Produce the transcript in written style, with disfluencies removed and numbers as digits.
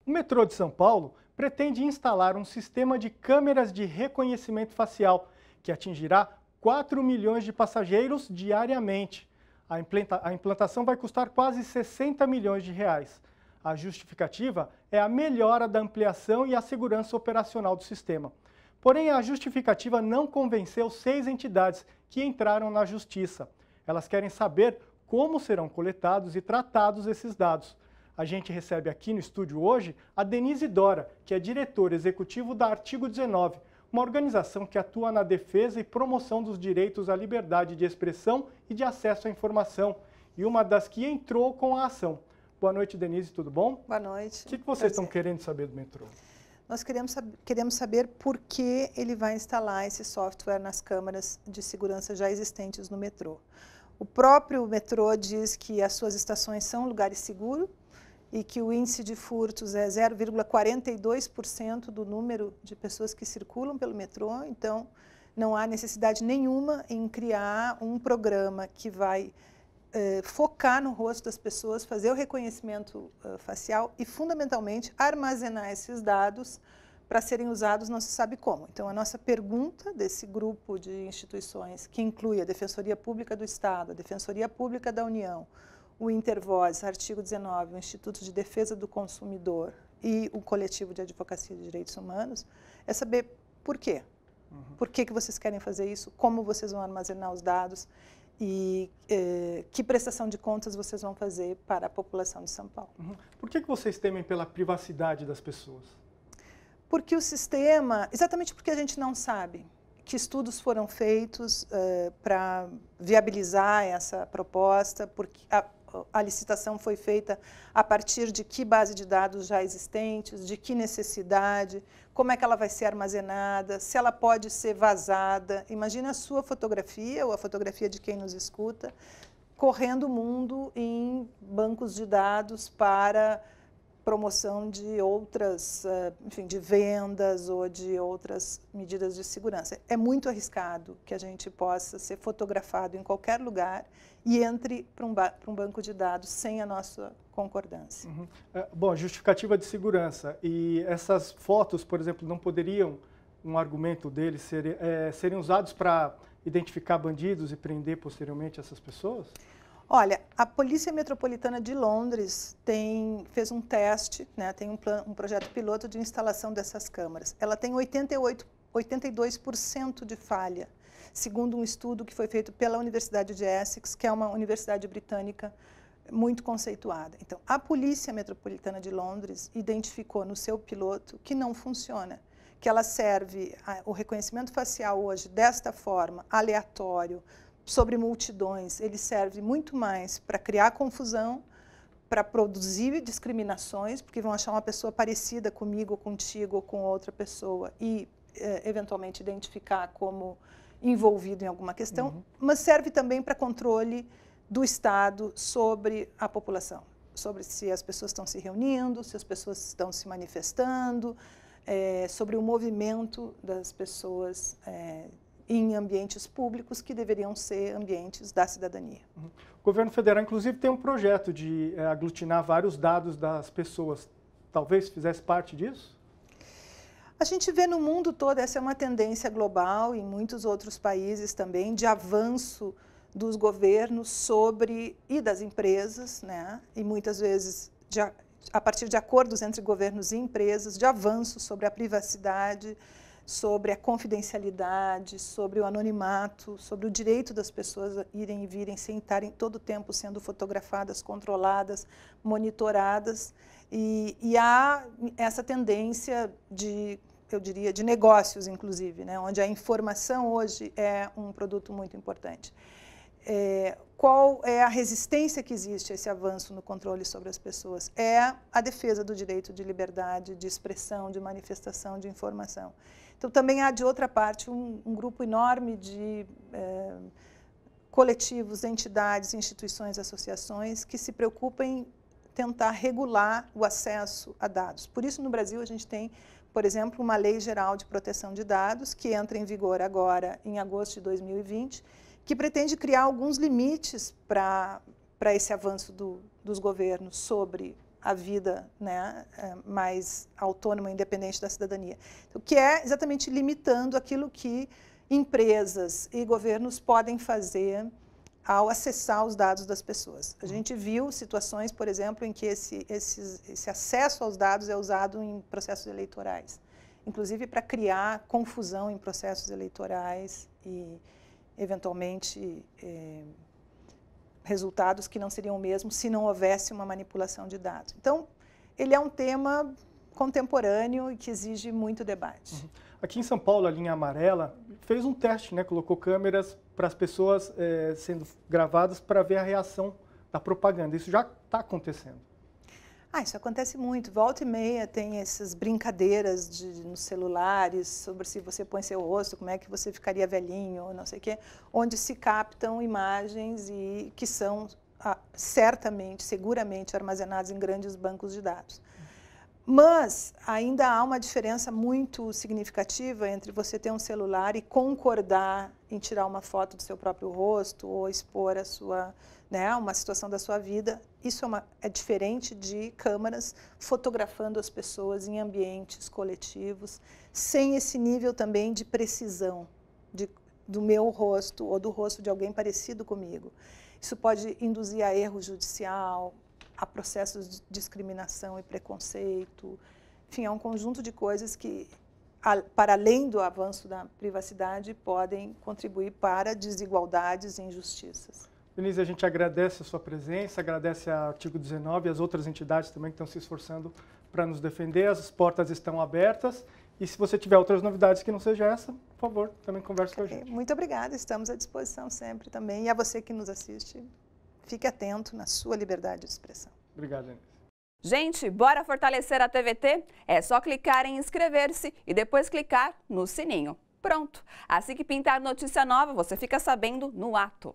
O metrô de São Paulo pretende instalar um sistema de câmeras de reconhecimento facial que atingirá 4 milhões de passageiros diariamente. A implantação vai custar quase 60 milhões de reais. A justificativa é a melhora da ampliação e a segurança operacional do sistema. Porém, a justificativa não convenceu 6 entidades que entraram na justiça. Elas querem saber como serão coletados e tratados esses dados. A gente recebe aqui no estúdio hoje a Denise Dora, que é diretora executivo da Artigo 19, uma organização que atua na defesa e promoção dos direitos à liberdade de expressão e de acesso à informação, e uma das que entrou com a ação. Boa noite, Denise, tudo bom? Boa noite. O que vocês estão querendo saber do metrô? Nós queremos saber por que ele vai instalar esse software nas câmaras de segurança já existentes no metrô. O próprio metrô diz que as suas estações são lugares seguros e que o índice de furtos é 0,42% do número de pessoas que circulam pelo metrô, então não há necessidade nenhuma em criar um programa que vai focar no rosto das pessoas, fazer o reconhecimento facial e, fundamentalmente, armazenar esses dados para serem usados não se sabe como. Então, a nossa pergunta desse grupo de instituições, que inclui a Defensoria Pública do Estado, a Defensoria Pública da União, o Intervoz, Artigo 19, o Instituto de Defesa do Consumidor e o Coletivo de Advocacia de Direitos Humanos, é saber por quê. Por que vocês querem fazer isso, como vocês vão armazenar os dados e que prestação de contas vocês vão fazer para a população de São Paulo. Por que vocês temem pela privacidade das pessoas? Porque o sistema, exatamente porque a gente não sabe que estudos foram feitos para viabilizar essa proposta, porque a licitação foi feita a partir de que base de dados já existentes, de que necessidade, como é que ela vai ser armazenada, se ela pode ser vazada. Imagina a sua fotografia ou a fotografia de quem nos escuta correndo o mundo em bancos de dados para promoção de outras, enfim, de vendas ou de outras medidas de segurança. É muito arriscado que a gente possa ser fotografado em qualquer lugar e entre para um banco de dados sem a nossa concordância. Bom, justificativa de segurança. E essas fotos, por exemplo, não poderiam, um argumento deles, serem usados para identificar bandidos e prender posteriormente essas pessoas? Olha, a Polícia Metropolitana de Londres fez um teste, né, tem um projeto piloto de instalação dessas câmaras. Ela tem 82% de falha, segundo um estudo que foi feito pela Universidade de Essex, que é uma universidade britânica muito conceituada. Então, a Polícia Metropolitana de Londres identificou no seu piloto que não funciona, que ela serve, o reconhecimento facial hoje, desta forma, aleatório, sobre multidões, ele serve muito mais para criar confusão, para produzir discriminações, porque vão achar uma pessoa parecida comigo, ou contigo, ou com outra pessoa, e eventualmente identificar como envolvido em alguma questão, mas serve também para controle do Estado sobre a população, sobre se as pessoas estão se reunindo, se as pessoas estão se manifestando, sobre o movimento das pessoas em ambientes públicos que deveriam ser ambientes da cidadania. O governo federal, inclusive, tem um projeto de aglutinar vários dados das pessoas. Talvez fizesse parte disso? A gente vê no mundo todo, essa é uma tendência global, em muitos outros países também, de avanço dos governos e das empresas, né? E muitas vezes a partir de acordos entre governos e empresas, de avanço sobre a privacidade, sobre a confidencialidade, sobre o anonimato, sobre o direito das pessoas irem e virem sem estarem todo o tempo sendo fotografadas, controladas, monitoradas. E há essa tendência eu diria, de negócios, inclusive, né, onde a informação hoje é um produto muito importante. Qual é a resistência que existe a esse avanço no controle sobre as pessoas? É a defesa do direito de liberdade, de expressão, de manifestação, de informação. Então, também há, de outra parte, um grupo enorme de coletivos, entidades, instituições, associações que se preocupam em tentar regular o acesso a dados. Por isso, no Brasil, a gente tem, por exemplo, uma Lei Geral de Proteção de Dados, que entra em vigor agora, em agosto de 2020, que pretende criar alguns limites para esse avanço dos governos sobre a vida, né, mais autônoma e independente da cidadania. O que é exatamente limitando aquilo que empresas e governos podem fazer ao acessar os dados das pessoas. A gente viu situações, por exemplo, em que esse acesso aos dados é usado em processos eleitorais, inclusive para criar confusão em processos eleitorais e, eventualmente, resultados que não seriam o mesmo se não houvesse uma manipulação de dados. Então, ele é um tema contemporâneo e que exige muito debate. Aqui em São Paulo, a linha amarela fez um teste, né? Colocou câmeras para as pessoas sendo gravadas para ver a reação da propaganda. Isso já está acontecendo. Isso acontece muito. Volta e meia tem essas brincadeiras nos celulares sobre se você põe seu rosto, como é que você ficaria velhinho, ou não sei o quê, onde se captam imagens e que são certamente, seguramente armazenadas em grandes bancos de dados. Mas ainda há uma diferença muito significativa entre você ter um celular e concordar em tirar uma foto do seu próprio rosto ou expor a sua, né, uma situação da sua vida. Isso é diferente de câmeras fotografando as pessoas em ambientes coletivos, sem esse nível também de precisão do meu rosto ou do rosto de alguém parecido comigo. Isso pode induzir a erro judicial, a processos de discriminação e preconceito. Enfim, é um conjunto de coisas que, para além do avanço da privacidade, podem contribuir para desigualdades e injustiças. Denise, a gente agradece a sua presença, agradece a Artigo 19 e as outras entidades também que estão se esforçando para nos defender. As portas estão abertas. E se você tiver outras novidades que não seja essa, por favor, também converse com a gente. Muito obrigada, estamos à disposição sempre também. E a você que nos assiste, fique atento na sua liberdade de expressão. Obrigado, Denise. Gente, bora fortalecer a TVT? É só clicar em inscrever-se e depois clicar no sininho. Pronto! Assim que pintar notícia nova, você fica sabendo no ato.